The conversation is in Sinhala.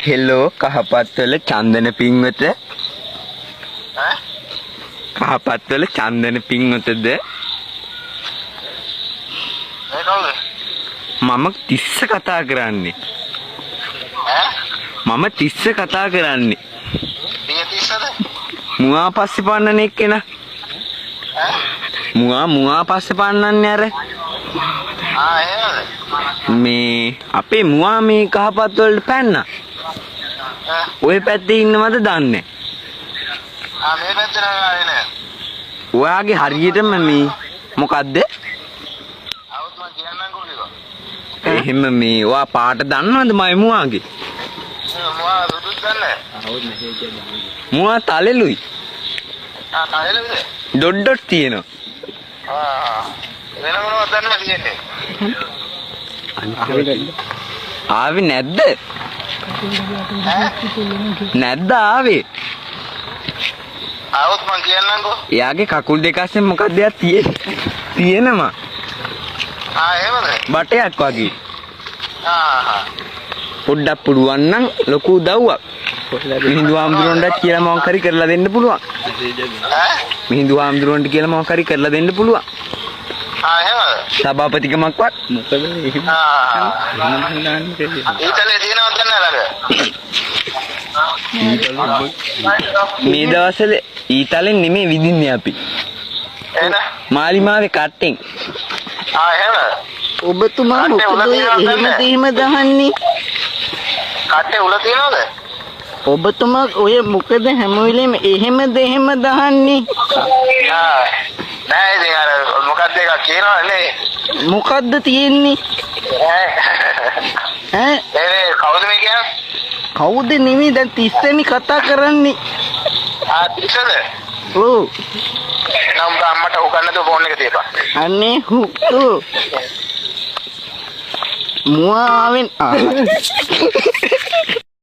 හෙලෝ කහපත්වල චන්දන පින්වත. කහපත්වල චන්දන පින්වතද? මම තිස්ස කතා කරන්නේ. මම තිස්ස කතා කරන්නේ. මුවා පස්සේ පන්නන එක්කෙනා. මුවා පස්සේ පන්නන්නේ අර. මේ අපේ මුවා මේ කහපත් වලට පැන්නා. ඔය පැත්තේ ඉන්නවද දන්නේ? මේ පැත්තේ නෑ නෑ. ඔයාගේ හරියටම මේ මොකද්ද? આવුත් මම කියන්නම්කෝ ටික. එහෙම මේ ඔයා පාට දන්නවද මයි මුවාගේ? මුවා දුදුත් දන්නේ. මුවා තලෙලුයි. තලෙලුද? ඩොට් තියෙනවා. වෙන මොනවද දන්නේ තියෙන්නේ? ආවේ නැද්ද? නැද්ද ආවේ? આવුත් මම කියන්නම්කෝ. එයාගේ කකුල් දෙක අස්සෙන් මොකක්ද යා තියෙනවා. එහෙමද? බටයක් වගේ. පොඩ්ඩක් පුළුවන් නම් ලොකු උදව්වක්. මිහිඳු ආම්දුරොන්ට කියලා මොකක් හරි කරලා දෙන්න පුළුවන්. මිහිඳු ආම්දුරොන්ට කියලා මොකක් හරි කරලා දෙන්න පුළුවන්. එහෙමද? සභාපතිකමක්වත් මොකද ඊතලේ තියෙනවද නැලද? මේ දවස්වල ඊතලෙන් නෙමෙයි විදින්නේ අපි. එහෙනම් මාලිමාවේ කට්ටෙන්. එහෙමද? ඔබතුමා මොකද එහෙම දහන්නේ? කට්ටේ උල තියනවද? ඔබතුමා ඔය මොකද හැම වෙලෙම එහෙම දහන්නේ? නෑ ඉතින් අර මොකක්ද එකක් කියනවනේ. මොකද්ද තියෙන්නේ? ඈ කවුද මේ කියන්නේ? කවුද නෙමෙයි දැන් තිස්සෙනි කතා කරන්නේ. තිස්සද? ඔව්. නම් අම්මට උගන්නද ෆෝන් එක තියපන්. අනේ හුතු මුවාවෙන්